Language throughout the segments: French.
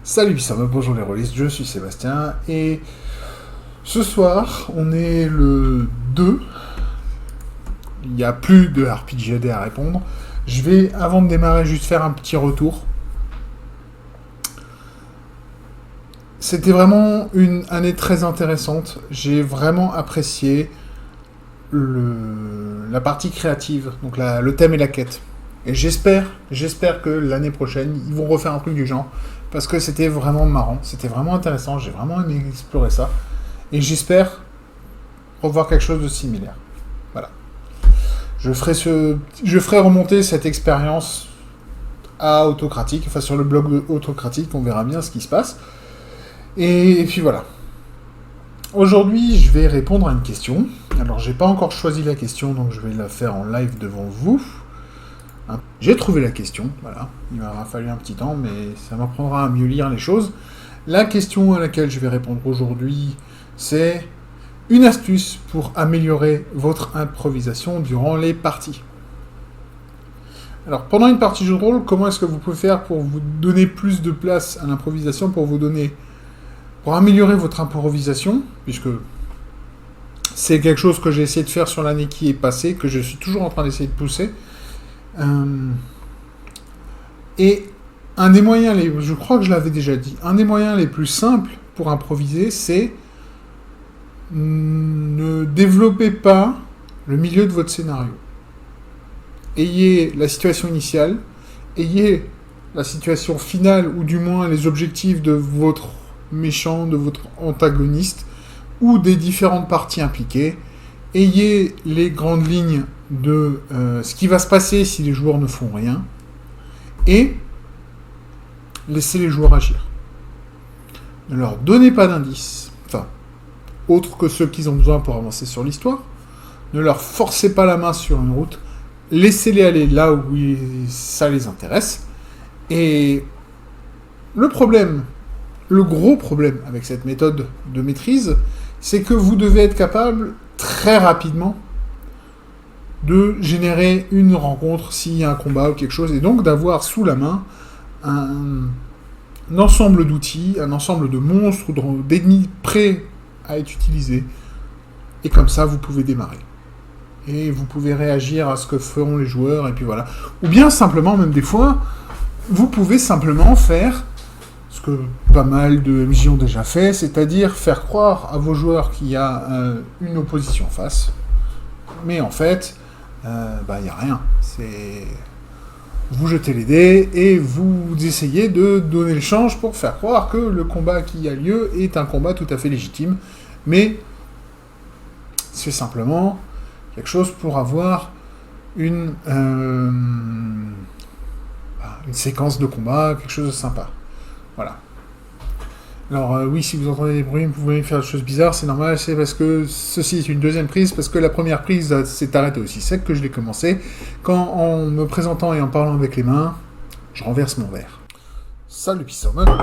Salut Bissam, bonjour les rôlistes, je suis Sébastien, et ce soir, on est le 2, il n'y a plus de RPGAD à répondre. Je vais, avant de démarrer, juste faire un petit retour. C'était vraiment une année très intéressante, j'ai vraiment apprécié la partie créative, donc le thème et la quête. Et j'espère que l'année prochaine, ils vont refaire un truc du genre, parce que c'était vraiment marrant, c'était vraiment intéressant, j'ai vraiment aimé explorer ça, et j'espère revoir quelque chose de similaire. Voilà. Je ferai remonter cette expérience à Autocratique, enfin sur le blog de Autocratique, on verra bien ce qui se passe. Et puis voilà. Aujourd'hui, je vais répondre à une question. Alors, j'ai pas encore choisi la question, donc je vais la faire en live devant vous. J'ai trouvé la question, voilà. Il m'aura fallu un petit temps, mais ça m'apprendra à mieux lire les choses. La question à laquelle je vais répondre aujourd'hui, c'est une astuce pour améliorer votre improvisation durant les parties. Alors, pendant une partie jeu de rôle, comment est-ce que vous pouvez faire pour vous donner plus de place à l'improvisation, pour améliorer votre improvisation, puisque c'est quelque chose que j'ai essayé de faire sur l'année qui est passée, que je suis toujours en train d'essayer de pousser. Et un des moyens, je crois que je l'avais déjà dit, un des moyens les plus simples pour improviser, c'est ne développez pas le milieu de votre scénario. Ayez la situation initiale, ayez la situation finale, ou du moins les objectifs de votre méchant, de votre antagoniste, ou des différentes parties impliquées. Ayez les grandes lignes de ce qui va se passer si les joueurs ne font rien, et laissez les joueurs agir. Ne leur donnez pas d'indices, autres que ceux qu'ils ont besoin pour avancer sur l'histoire. Ne leur forcez pas la main sur une route, laissez-les aller là où ça les intéresse. Et le gros problème avec cette méthode de maîtrise, c'est que vous devez être capable, très rapidement, de générer une rencontre s'il y a un combat ou quelque chose, et donc d'avoir sous la main un ensemble d'outils, un ensemble de monstres, d'ennemis prêts à être utilisés, et comme ça vous pouvez démarrer. Et vous pouvez réagir à ce que feront les joueurs, et puis voilà. Ou bien simplement, même des fois, vous pouvez simplement faire ce que pas mal de MJ ont déjà fait, c'est-à-dire faire croire à vos joueurs qu'il y a une opposition en face, mais en fait, il n'y a rien. Vous jetez les dés et vous essayez de donner le change pour faire croire que le combat qui a lieu est un combat tout à fait légitime, mais c'est simplement quelque chose pour avoir une séquence de combat, quelque chose de sympa. Voilà. Alors oui, si vous entendez des bruits, vous pouvez faire des choses bizarres, c'est normal, c'est parce que ceci est une deuxième prise, parce que la première prise s'est arrêtée aussi sec que je l'ai commencé, quand en me présentant et en parlant avec les mains, je renverse mon verre. Salut Pissom. Voilà.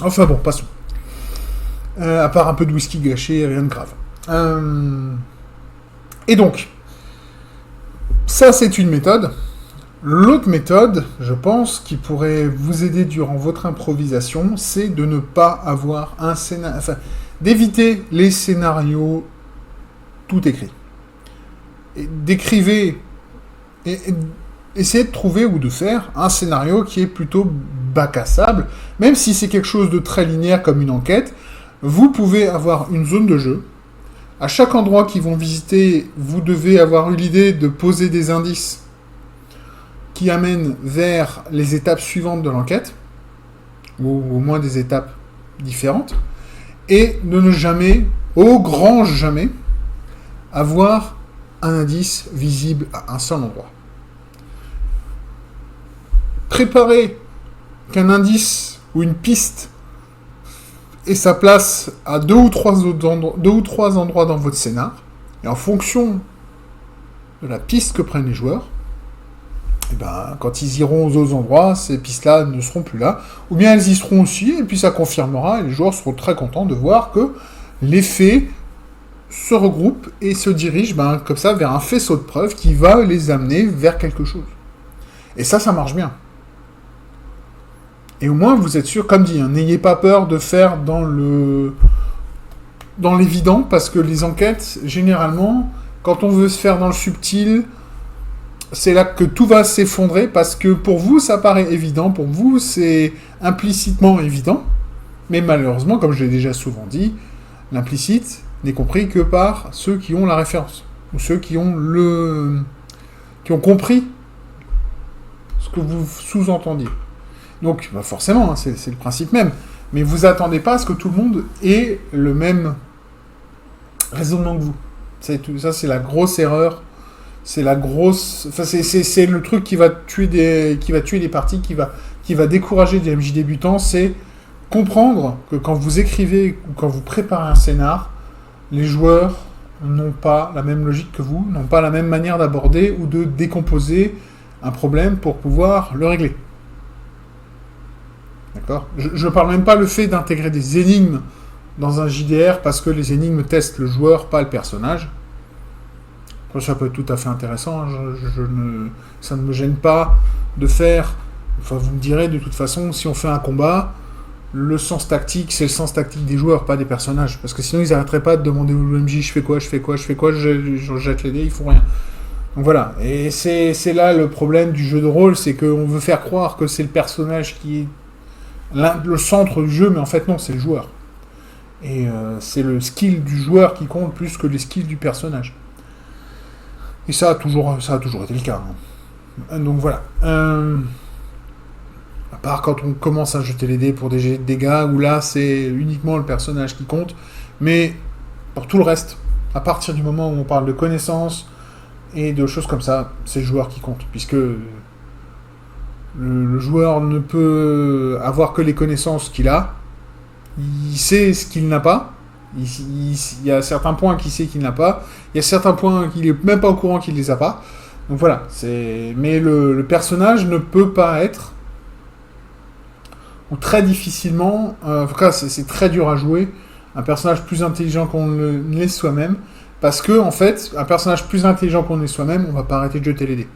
Enfin bon, passons. À part un peu de whisky gâché, rien de grave. Et donc, ça c'est une méthode. L'autre méthode, je pense, qui pourrait vous aider durant votre improvisation, c'est de ne pas avoir un scénario... d'éviter les scénarios tout écrits. Décrivez... essayez de trouver ou de faire un scénario qui est plutôt bac à sable, même si c'est quelque chose de très linéaire comme une enquête. Vous pouvez avoir une zone de jeu. À chaque endroit qu'ils vont visiter, vous devez avoir eu l'idée de poser des indices qui amènent vers les étapes suivantes de l'enquête, ou au moins des étapes différentes, et de ne jamais, au grand jamais, avoir un indice visible à un seul endroit. Préparez qu'un indice ou une piste et sa place à deux ou trois endroits dans votre scénar, et en fonction de la piste que prennent les joueurs, et quand ils iront aux autres endroits, ces pistes-là ne seront plus là, ou bien elles y seront aussi, et puis ça confirmera, et les joueurs seront très contents de voir que les faits se regroupent et se dirigent comme ça vers un faisceau de preuves qui va les amener vers quelque chose. Et ça marche bien. Et au moins, vous êtes sûr, comme dit, n'ayez pas peur de faire dans l'évident, parce que les enquêtes, généralement, quand on veut se faire dans le subtil, c'est là que tout va s'effondrer, parce que pour vous, ça paraît évident, pour vous, c'est implicitement évident, mais malheureusement, comme je l'ai déjà souvent dit, l'implicite n'est compris que par ceux qui ont la référence, ou ceux qui ont compris ce que vous sous-entendiez. Donc, forcément, c'est le principe même. Mais vous attendez pas à ce que tout le monde ait le même raisonnement que vous. Ça, c'est la grosse erreur. C'est la grosse... Enfin, c'est le truc qui va tuer des parties, qui va décourager des MJ débutants, c'est comprendre que quand vous écrivez ou quand vous préparez un scénar, les joueurs n'ont pas la même logique que vous, n'ont pas la même manière d'aborder ou de décomposer un problème pour pouvoir le régler. D'accord ? Je ne parle même pas le fait d'intégrer des énigmes dans un JDR parce que les énigmes testent le joueur, pas le personnage. Ça peut être tout à fait intéressant. Ça ne me gêne pas de faire... Enfin, vous me direz, de toute façon, si on fait un combat, le sens tactique, c'est le sens tactique des joueurs, pas des personnages. Parce que sinon, ils n'arrêteraient pas de demander au MJ, je fais quoi, je jette les dés, ils font rien. Donc voilà. Et c'est là le problème du jeu de rôle, c'est qu'on veut faire croire que c'est le personnage qui est le centre du jeu, mais en fait non, c'est le joueur. Et c'est le skill du joueur qui compte plus que les skills du personnage. Et ça a toujours été le cas. Hein. Donc voilà. À part quand on commence à jeter les dés pour des dégâts, où là c'est uniquement le personnage qui compte. Mais pour tout le reste, à partir du moment où on parle de connaissances et de choses comme ça, c'est le joueur qui compte. Puisque le joueur ne peut avoir que les connaissances qu'il a. Il sait ce qu'il n'a pas. Il y a certains points qu'il sait qu'il n'a pas. Il y a certains points qu'il n'est même pas au courant qu'il les a pas. Donc voilà. Mais le personnage ne peut pas être, ou très difficilement, en tout cas c'est très dur à jouer, un personnage plus intelligent qu'on ne l'est soi-même. Parce que, en fait, un personnage plus intelligent qu'on est soi-même, on va pas arrêter de jeter les dés.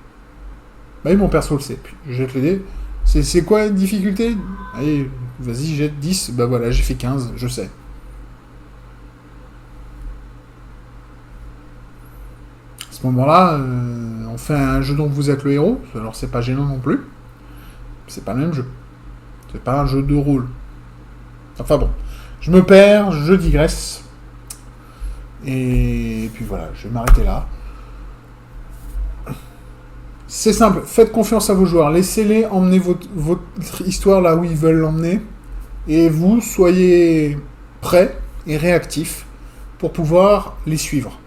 Bah oui, mon perso le sait. Puis je jette les dés. C'est quoi une difficulté ? Allez, vas-y, jette 10. Bah voilà, j'ai fait 15, je sais. À ce moment-là, on fait un jeu dont vous êtes le héros. Alors c'est pas gênant non plus. C'est pas le même jeu. C'est pas un jeu de rôle. Enfin bon. Je me perds, je digresse. Et puis voilà, je vais m'arrêter là. C'est simple, faites confiance à vos joueurs, laissez-les emmener votre histoire là où ils veulent l'emmener, et vous, soyez prêts et réactifs pour pouvoir les suivre.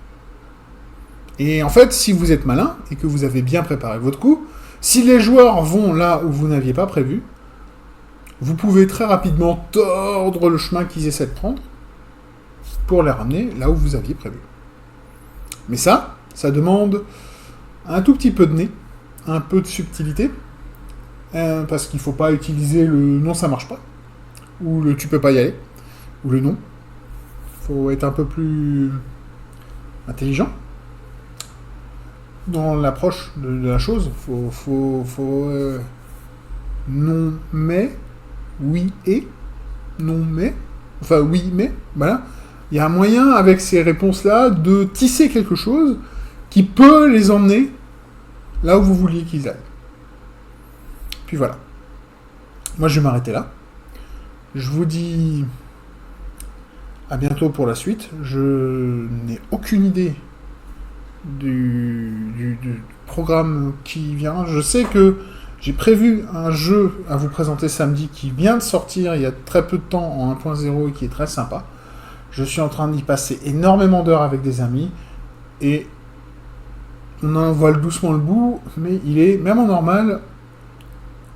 Et en fait, si vous êtes malin, et que vous avez bien préparé votre coup, si les joueurs vont là où vous n'aviez pas prévu, vous pouvez très rapidement tordre le chemin qu'ils essaient de prendre, pour les ramener là où vous aviez prévu. Mais ça demande un tout petit peu de nez, un peu de subtilité, parce qu'il ne faut pas utiliser le non ça marche pas, ou le tu peux pas y aller, ou le non. Il faut être un peu plus intelligent dans l'approche de la chose. Faut non mais, oui et, non mais, enfin oui mais, voilà. Il y a un moyen, avec ces réponses-là, de tisser quelque chose qui peut les emmener là où vous vouliez qu'ils aillent. Puis voilà. Moi, je vais m'arrêter là. Je vous dis à bientôt pour la suite. Je n'ai aucune idée du programme qui vient. Je sais que j'ai prévu un jeu à vous présenter samedi qui vient de sortir il y a très peu de temps en 1.0 et qui est très sympa. Je suis en train d'y passer énormément d'heures avec des amis, et on en voit doucement le bout, mais il est, même en normal,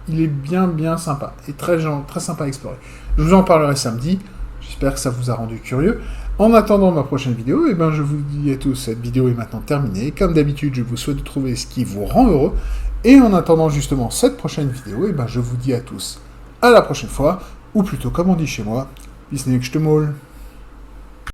il est bien sympa, et très sympa à explorer. Je vous en parlerai samedi, j'espère que ça vous a rendu curieux. En attendant ma prochaine vidéo, je vous dis à tous, cette vidéo est maintenant terminée. Comme d'habitude, je vous souhaite de trouver ce qui vous rend heureux, et en attendant justement cette prochaine vidéo, je vous dis à tous, à la prochaine fois, ou plutôt comme on dit chez moi, bis nächste Mal.